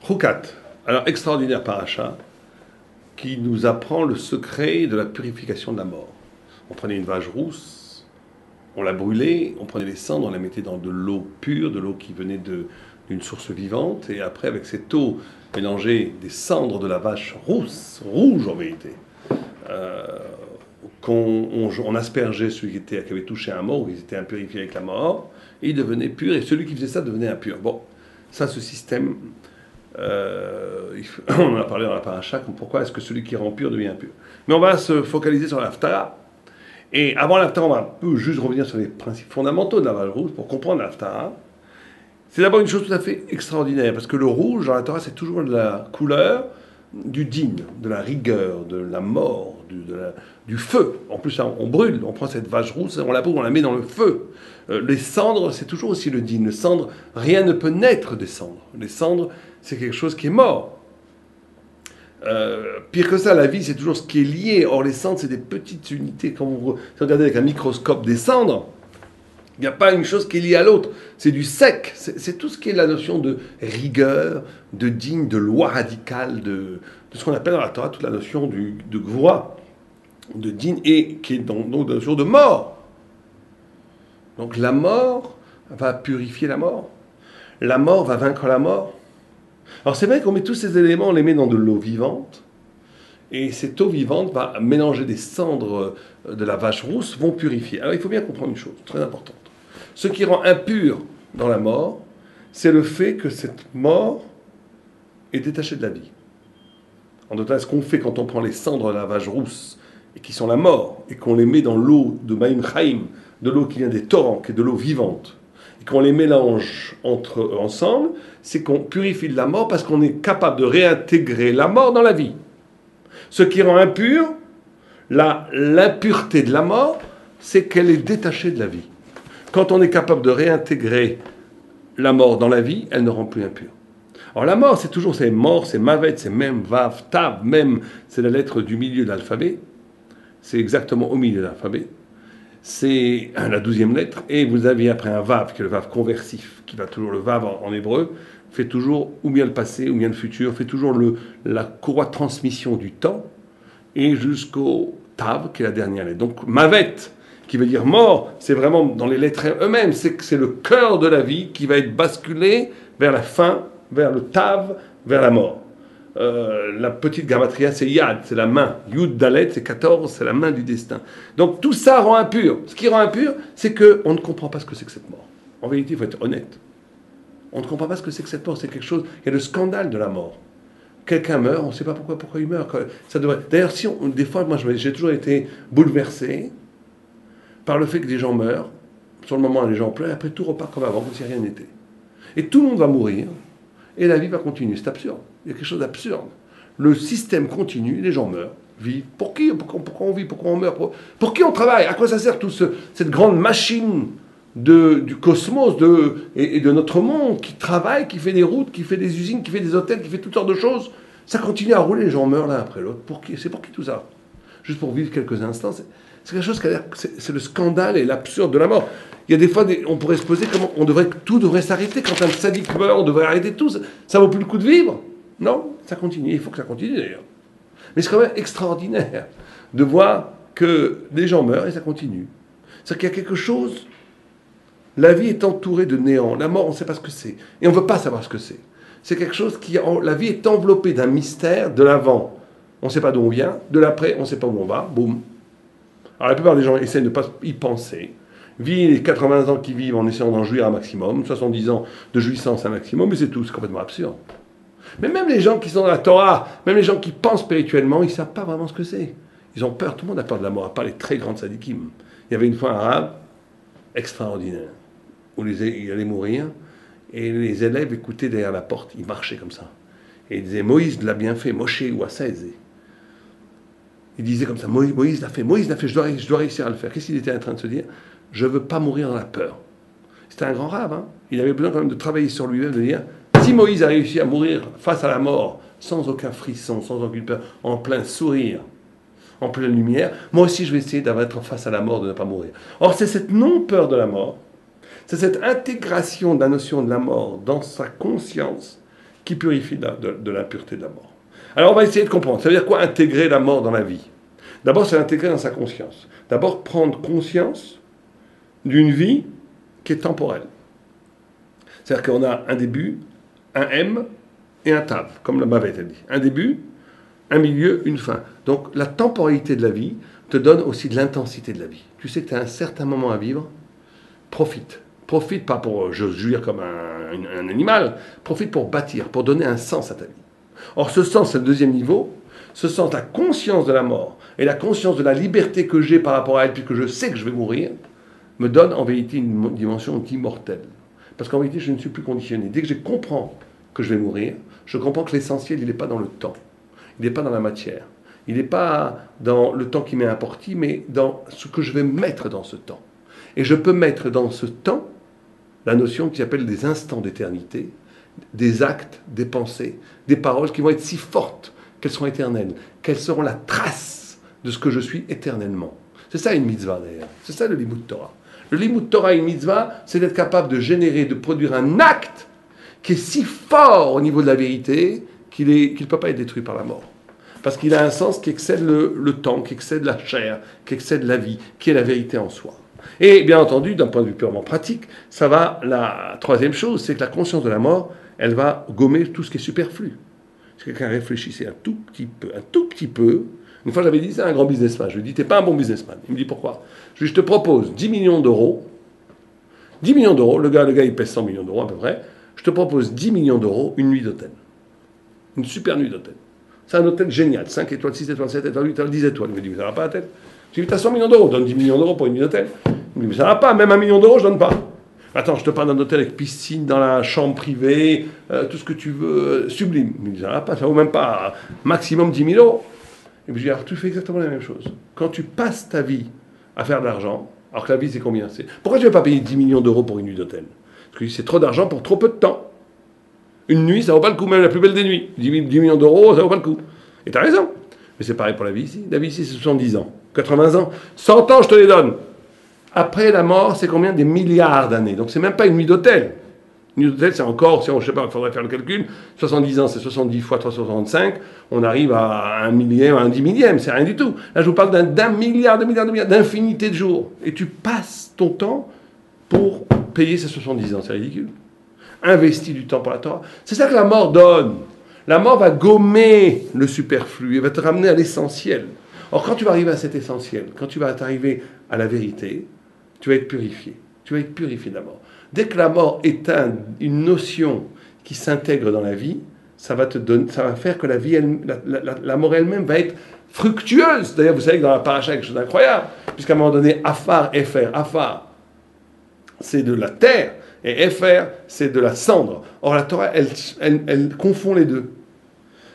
Chukat, alors extraordinaire paracha, qui nous apprend le secret de la purification de la mort. On prenait une vache rousse, on la brûlait, on prenait les cendres, on la mettait dans de l'eau pure, de l'eau qui venait d'une source vivante, et après avec cette eau mélangée des cendres de la vache rousse, rouge en vérité, on aspergeait celui qui avait touché un mort, ou qui était impurifié avec la mort, et il devenait pur, et celui qui faisait ça devenait impur. Bon, ça, ce système, on en a parlé dans la paracha, pourquoi est-ce que celui qui rend pur devient impur. Mais on va se focaliser sur l'Haftara. Et avant l'Haftara, on va un peu juste revenir sur les principes fondamentaux de la vache rouge pour comprendre l'Haftara. C'est d'abord une chose tout à fait extraordinaire, parce que le rouge, dans la Torah, c'est toujours de la couleur du din, de la rigueur, de la mort, du feu. En plus, on brûle, on prend cette vache rousse, on la brûle, on la met dans le feu. Les cendres, c'est toujours aussi le din. Les cendres, rien ne peut naître des cendres. Les cendres, c'est quelque chose qui est mort. Pire que ça, la vie, c'est toujours ce qui est lié. Or, les cendres, c'est des petites unités. Quand vous regardez avec un microscope des cendres, il n'y a pas une chose qui est liée à l'autre. C'est du sec. C'est tout ce qui est la notion de rigueur, de digne, de loi radicale, de ce qu'on appelle dans la Torah toute la notion de gvoura, de digne, et qui est donc la notion de mort. Donc la mort va purifier la mort. La mort va vaincre la mort. Alors c'est vrai qu'on met tous ces éléments, on les met dans de l'eau vivante, et cette eau vivante va mélanger des cendres de la vache rousse, vont purifier. Alors il faut bien comprendre une chose très importante. Ce qui rend impur dans la mort, c'est le fait que cette mort est détachée de la vie. En d'autres termes, ce qu'on fait quand on prend les cendres de la vache rousse, et qui sont la mort, et qu'on les met dans l'eau de Maïm Chaim, de l'eau qui vient des torrents, qui est de l'eau vivante, et qu'on les mélange ensemble, c'est qu'on purifie de la mort parce qu'on est capable de réintégrer la mort dans la vie. Ce qui rend impur, l'impureté de la mort, c'est qu'elle est détachée de la vie. Quand on est capable de réintégrer la mort dans la vie, elle ne rend plus impure. Alors la mort, c'est toujours, c'est mort, c'est mavet, c'est même, vav, tav, même, c'est la lettre du milieu de l'alphabet. C'est exactement au milieu de l'alphabet. C'est la 12e lettre. Et vous aviez après un vav, qui est le vav conversif, qui va toujours, le vav en hébreu, fait toujours ou bien le passé ou bien le futur, fait toujours la courroie de transmission du temps, et jusqu'au tav, qui est la dernière lettre. Donc mavet, qui veut dire mort, c'est vraiment dans les lettres eux-mêmes, c'est le cœur de la vie qui va être basculé vers la fin, vers le tav, vers la mort. La petite gamatria, c'est yad, c'est la main. Yud dalet, c'est 14, c'est la main du destin. Donc tout ça rend impur. Ce qui rend impur, c'est qu'on ne comprend pas ce que c'est que cette mort. En vérité, il faut être honnête. On ne comprend pas ce que c'est que cette mort. C'est quelque chose. Il y a le scandale de la mort. Quelqu'un meurt, on ne sait pas pourquoi il meurt. Ça devrait. D'ailleurs, des fois, moi, j'ai toujours été bouleversé par le fait que des gens meurent. Sur le moment, les gens pleurent, et après tout repart comme avant, comme si rien n'était. Et tout le monde va mourir, et la vie va continuer. C'est absurde. Il y a quelque chose d'absurde. Le système continue, les gens meurent, vivent. Pour qui? Pourquoi on vit? Pourquoi on meurt? Pour qui on travaille? À quoi ça sert cette grande machine du cosmos et de notre monde qui travaille, qui fait des routes, qui fait des usines, qui fait des hôtels, qui fait toutes sortes de choses? Ça continue à rouler, les gens meurent l'un après l'autre. Pour qui? C'est pour qui tout ça? Juste pour vivre quelques instants. C'est quelque chose qui a l'air, c'est le scandale et l'absurde de la mort. Il y a des fois, on pourrait se poser comment tout devrait s'arrêter. Quand un sadique meurt, on devrait arrêter tout. Ça vaut plus le coup de vivre. Non, ça continue. Il faut que ça continue d'ailleurs. Mais c'est quand même extraordinaire de voir que les gens meurent et ça continue. C'est-à-dire qu'il y a quelque chose. La vie est entourée de néant. La mort, on ne sait pas ce que c'est. Et on ne veut pas savoir ce que c'est. C'est quelque chose la vie est enveloppée d'un mystère de l'avant. On ne sait pas d'où on vient. De l'après, on ne sait pas où on va. Boum. Alors la plupart des gens essaient de ne pas y penser. Vivent les 80 ans qu'ils vivent en essayant d'en jouir un maximum, 70 ans de jouissance un maximum, mais c'est tout, c'est complètement absurde. Mais même les gens qui sont dans la Torah, même les gens qui pensent spirituellement, ils ne savent pas vraiment ce que c'est. Ils ont peur, tout le monde a peur de la mort, à part les très grands tzadikim. Il y avait une fois un rab extraordinaire, où il allait mourir, et les élèves écoutaient derrière la porte, ils marchaient comme ça. Et ils disaient, Moïse l'a bien fait, Moshe ou Assaïzé. Il disait comme ça, Moïse l'a fait, je dois réussir à le faire. Qu'est-ce qu'il était en train de se dire? Je ne veux pas mourir dans la peur. C'était un grand rave, hein. Il avait besoin quand même de travailler sur lui-même, de dire, si Moïse a réussi à mourir face à la mort, sans aucun frisson, sans aucune peur, en plein sourire, en pleine lumière, moi aussi je vais essayer d'être face à la mort, de ne pas mourir. Or c'est cette non-peur de la mort, c'est cette intégration de la notion de la mort dans sa conscience qui purifie de l'impureté de la mort. Alors on va essayer de comprendre. Ça veut dire quoi intégrer la mort dans la vie? D'abord, c'est l'intégrer dans sa conscience. D'abord, prendre conscience d'une vie qui est temporelle. C'est-à-dire qu'on a un début, un M et un Tav, comme la Mavet a dit. Un début, un milieu, une fin. Donc la temporalité de la vie te donne aussi de l'intensité de la vie. Tu sais que tu as un certain moment à vivre, profite. Profite pas pour jouir comme un animal, profite pour bâtir, pour donner un sens à ta vie. Or ce sens, c'est le deuxième niveau, ce sens, la conscience de la mort et la conscience de la liberté que j'ai par rapport à elle, puisque je sais que je vais mourir, me donne en vérité une dimension immortelle. Parce qu'en vérité, je ne suis plus conditionné. Dès que je comprends que je vais mourir, je comprends que l'essentiel, il n'est pas dans le temps. Il n'est pas dans la matière. Il n'est pas dans le temps qui m'est imparti, mais dans ce que je vais mettre dans ce temps. Et je peux mettre dans ce temps la notion qui s'appelle des instants d'éternité, des actes, des pensées, des paroles qui vont être si fortes qu'elles seront éternelles, qu'elles seront la trace de ce que je suis éternellement. C'est ça une mitzvah d'ailleurs. C'est ça le limud Torah. Le limud Torah et une mitzvah, c'est d'être capable de générer, de produire un acte qui est si fort au niveau de la vérité qu'il ne peut pas être détruit par la mort. Parce qu'il a un sens qui excède le temps, qui excède la chair, qui excède la vie, qui est la vérité en soi. Et bien entendu, d'un point de vue purement pratique, ça va, la troisième chose, c'est que la conscience de la mort, elle va gommer tout ce qui est superflu. Si quelqu'un réfléchissait un tout petit peu, une fois j'avais dit ça à un grand businessman, je lui ai dit, t'es pas un bon businessman. Il me dit pourquoi? Je lui ai dit, je te propose 10 millions d'euros, 10 millions d'euros, le gars il pèse 100 millions d'euros à peu près, je te propose 10 millions d'euros, une nuit d'hôtel. Une super nuit d'hôtel. C'est un hôtel génial, 5 étoiles, 6 étoiles, 7 étoiles, 8 étoiles, 10 étoiles. Il me dit, mais ça va pas la tête. Je lui ai dit, t'as 100 millions d'euros, donne 10 millions d'euros pour une nuit d'hôtel. Il me dit, mais ça va pas, même 1 million d'euros, je donne pas. Attends, je te parle d'un hôtel avec piscine dans la chambre privée, tout ce que tu veux, sublime. Il me dit, ça va pas, ça vaut même pas maximum 10 000 euros. Et puis je lui ai dit, alors tu fais exactement la même chose. Quand tu passes ta vie à faire de l'argent, alors que la vie c'est combien? Pourquoi tu ne veux pas payer 10 millions d'euros pour une nuit d'hôtel? Parce que c'est trop d'argent pour trop peu de temps. Une nuit, ça vaut pas le coup, même la plus belle des nuits. 10 millions d'euros, ça vaut pas le coup. Et tu as raison. Mais c'est pareil pour la vie ici. La vie ici, c'est 70 ans, 80 ans. 100 ans, je te les donne. Après la mort, c'est combien? Des milliards d'années. Donc c'est même pas une nuit d'hôtel. Une nuit d'hôtel, c'est encore, si on, je sais pas, il faudrait faire le calcul, 70 ans, c'est 70 fois 365, on arrive à un millième, à un 10 millième, c'est rien du tout. Là, je vous parle d'un milliard, d'infinité de jours. Et tu passes ton temps pour payer ces 70 ans, c'est ridicule. Investis du temps pour la Torah. C'est ça que la mort donne. La mort va gommer le superflu, elle va te ramener à l'essentiel. Or, quand tu vas arriver à cet essentiel, quand tu vas arriver à la vérité, tu vas être purifié. Tu vas être purifié de la mort. Dès que la mort est une notion qui s'intègre dans la vie, ça va faire que la vie, la mort elle-même va être fructueuse. D'ailleurs, vous savez que dans la paracha, il y a quelque chose d'incroyable, puisqu'à un moment donné, Afar, Efer, Afar, c'est de la terre, et Efer, c'est de la cendre. Or, la Torah, elle confond les deux.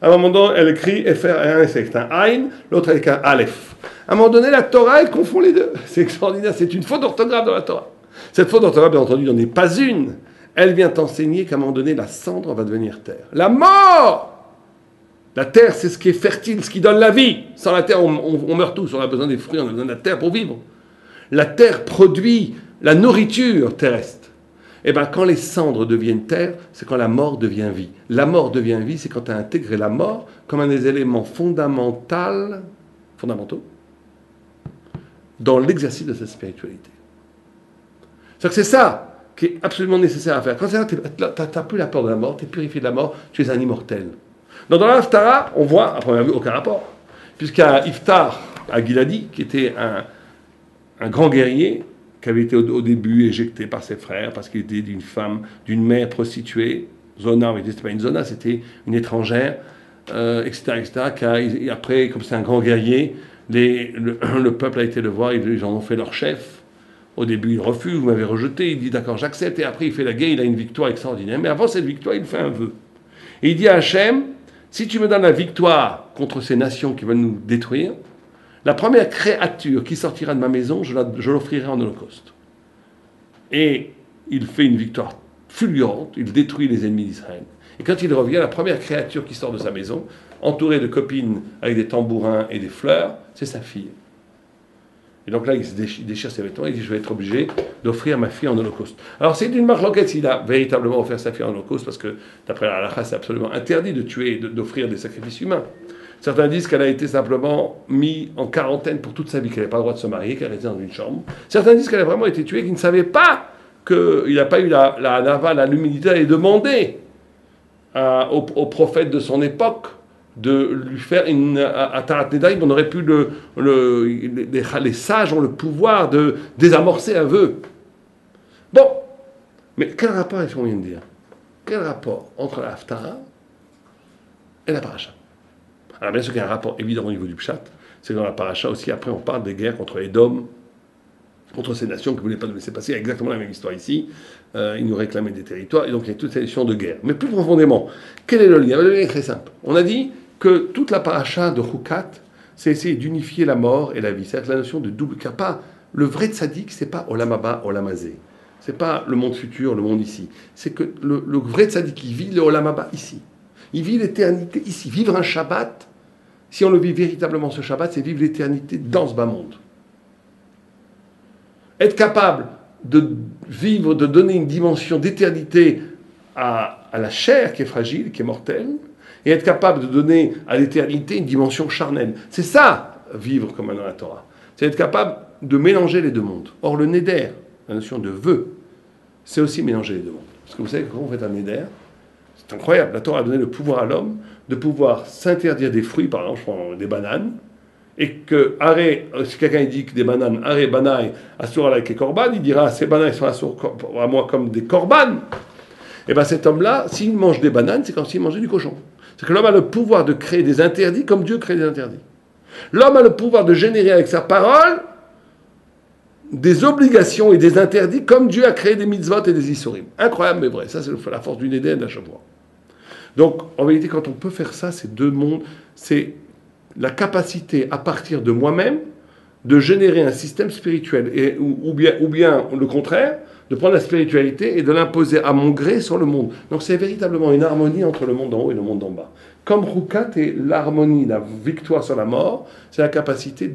À un moment donné, elle écrit Efer, c'est un Ain, l'autre avec un Aleph. À un moment donné, la Torah, elle confond les deux. C'est extraordinaire, c'est une faute d'orthographe dans la Torah. Cette faute d'orthographe, bien entendu, n'en est pas une. Elle vient t'enseigner qu'à un moment donné, la cendre va devenir terre. La mort! La terre, c'est ce qui est fertile, ce qui donne la vie. Sans la terre, on meurt tous, on a besoin des fruits, on a besoin de la terre pour vivre. La terre produit la nourriture terrestre. Et bien, quand les cendres deviennent terre, c'est quand la mort devient vie. La mort devient vie, c'est quand tu as intégré la mort comme un des éléments fondamentaux dans l'exercice de cette spiritualité. C'est ça qui est absolument nécessaire à faire. Quand tu n'as plus la peur de la mort, tu es purifié de la mort, tu es un immortel. Donc dans la Haftarah, on voit, à première vue, aucun rapport. Puisqu'il y a Iftar à Giladi, qui était un grand guerrier, qui avait été au début éjecté par ses frères, parce qu'il était d'une mère prostituée. Zona, mais c'était pas une Zona, c'était une étrangère, etc., etc. Après, comme c'est un grand guerrier, le peuple a été le voir, ils en ont fait leur chef. Au début, il refuse, vous m'avez rejeté, il dit d'accord, j'accepte, et après il fait la guerre, il a une victoire extraordinaire. Mais avant cette victoire, il fait un vœu. Et il dit à Hachem, si tu me donnes la victoire contre ces nations qui veulent nous détruire, la première créature qui sortira de ma maison, je l'offrirai en holocauste. Et il fait une victoire fulgurante, il détruit les ennemis d'Israël. Et quand il revient, la première créature qui sort de sa maison, entourée de copines avec des tambourins et des fleurs, c'est sa fille. Et donc là, il déchire ses vêtements et il dit, je vais être obligé d'offrir ma fille en holocauste. Alors c'est une marloquette s'il a véritablement offert sa fille en holocauste, parce que d'après la halakha, c'est absolument interdit de tuer, d'offrir des sacrifices humains. Certains disent qu'elle a été simplement mise en quarantaine pour toute sa vie, qu'elle n'avait pas le droit de se marier, qu'elle était dans une chambre. Certains disent qu'elle a vraiment été tuée, qu'il ne savait pas qu'il n'a pas eu la l'humilité d'aller demander au prophète de son époque de lui faire une Atarat Nedarim. On aurait pu les sages ont le pouvoir de désamorcer un vœu. Bon, mais quel rapport est-ce qu'on vient de dire? Quel rapport entre la Haftara et la paracha? Alors bien sûr qu'il y a un rapport évident au niveau du Pshat, c'est que dans la paracha aussi, après on parle des guerres contre Édom, contre ces nations qui ne voulaient pas nous laisser passer. Il y a exactement la même histoire ici. Ils nous réclamaient des territoires, et donc il y a toute cette notion de guerre. Mais plus profondément, quel est le lien? Le lien est très simple. On a dit que toute la paracha de Chukat, c'est essayer d'unifier la mort et la vie. C'est-à-dire la notion de double kappa. Le vrai tzaddik, c'est pas Olam Haba, Olam Hazé. C'est pas le monde futur, le monde ici. C'est que le vrai tzaddik, il vit le Olam Haba ici. Il vit l'éternité ici. Vivre un Shabbat, si on le vit véritablement ce Shabbat, c'est vivre l'éternité dans ce bas monde. Être capable de vivre, de donner une dimension d'éternité à la chair qui est fragile, qui est mortelle, et être capable de donner à l'éternité une dimension charnelle. C'est ça, vivre comme dans la Torah. C'est être capable de mélanger les deux mondes. Or, le neder, la notion de vœu, c'est aussi mélanger les deux mondes. Parce que vous savez, quand on fait un neder, c'est incroyable. La Torah a donné le pouvoir à l'homme de pouvoir s'interdire des fruits, par exemple, je prends des bananes, et que, si quelqu'un dit que des bananes, arrêt banaï, assur avec les korban, il dira, ces bananes sont assur à moi comme des korban. Et bien cet homme-là, s'il mange des bananes, c'est comme s'il mangeait du cochon. C'est que l'homme a le pouvoir de créer des interdits comme Dieu crée des interdits. L'homme a le pouvoir de générer avec sa parole des obligations et des interdits comme Dieu a créé des mitzvot et des isurim. Incroyable mais vrai. Ça, c'est la force du Néden à chaque fois. Donc, en vérité, quand on peut faire ça, c'est deux mondes. C'est la capacité, à partir de moi-même, de générer un système spirituel, ou bien le contraire, de prendre la spiritualité et de l'imposer à mon gré sur le monde. Donc c'est véritablement une harmonie entre le monde d'en haut et le monde d'en bas. Comme Chukat est l'harmonie, la victoire sur la mort, c'est la capacité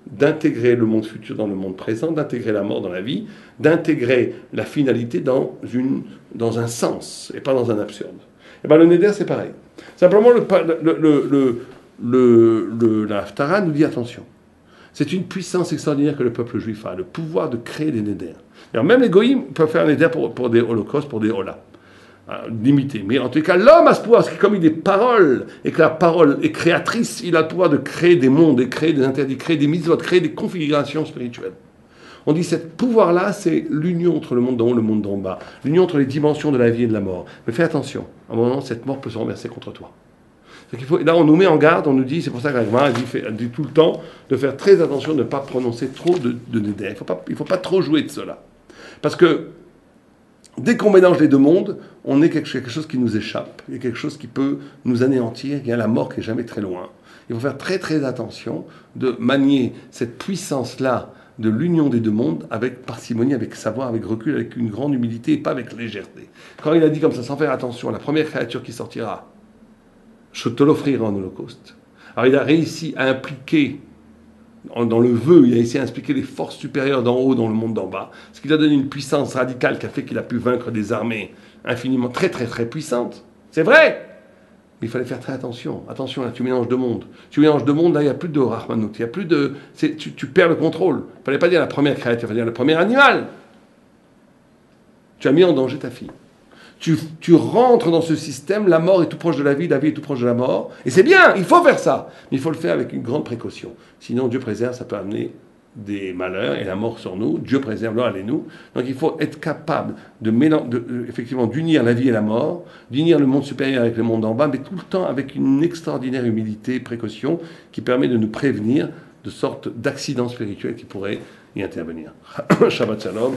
d'intégrer le monde futur dans le monde présent, d'intégrer la mort dans la vie, d'intégrer la finalité dans un sens, et pas dans un absurde. Et bien le Neder, c'est pareil. Simplement, la Haftara nous dit attention. C'est une puissance extraordinaire que le peuple juif a, le pouvoir de créer des néders. Alors même les goïms peuvent faire un néder pour des holocaustes, pour des holas, limités. Mais en tout cas, l'homme a ce pouvoir, parce que comme il est parole, et que la parole est créatrice, il a le pouvoir de créer des mondes, et créer des interdits, créer des mitzvot, créer des configurations spirituelles. On dit que ce pouvoir-là, c'est l'union entre le monde d'en haut et le monde d'en bas, l'union entre les dimensions de la vie et de la mort. Mais fais attention, à un moment, cette mort peut se renverser contre toi. Là, on nous met en garde, on nous dit, c'est pour ça que l'Agma dit tout le temps de faire très attention de ne pas prononcer trop de néder. Il ne faut pas trop jouer de cela. Parce que dès qu'on mélange les deux mondes, on est quelque chose qui nous échappe. Il y a quelque chose qui peut nous anéantir. Il y a la mort qui n'est jamais très loin. Il faut faire très très attention de manier cette puissance-là de l'union des deux mondes avec parcimonie, avec savoir, avec recul, avec une grande humilité et pas avec légèreté. Quand il a dit comme ça, sans faire attention, la première créature qui sortira, je te l'offrirai en holocauste. Alors il a réussi à impliquer, dans le vœu, il a essayé d'impliquer les forces supérieures d'en haut dans le monde d'en bas, ce qui lui a donné une puissance radicale qui a fait qu'il a pu vaincre des armées infiniment très très très puissantes. C'est vrai, mais il fallait faire très attention. Attention, là, tu mélanges deux mondes. Tu mélanges deux mondes, là, il n'y a plus de Rahmanout, il y a plus de... Tu perds le contrôle. Il ne fallait pas dire la première créature, il fallait dire le premier animal. Tu as mis en danger ta fille. Tu rentres dans ce système, la mort est tout proche de la vie est tout proche de la mort. Et c'est bien, il faut faire ça. Mais il faut le faire avec une grande précaution. Sinon, Dieu préserve, ça peut amener des malheurs et la mort sur nous. Dieu préserve, là, allez-nous. Donc il faut être capable effectivement d'unir la vie et la mort, d'unir le monde supérieur avec le monde en bas, mais tout le temps avec une extraordinaire humilité et précaution qui permet de nous prévenir de sortes d'accidents spirituels qui pourraient y intervenir. Shabbat Shalom.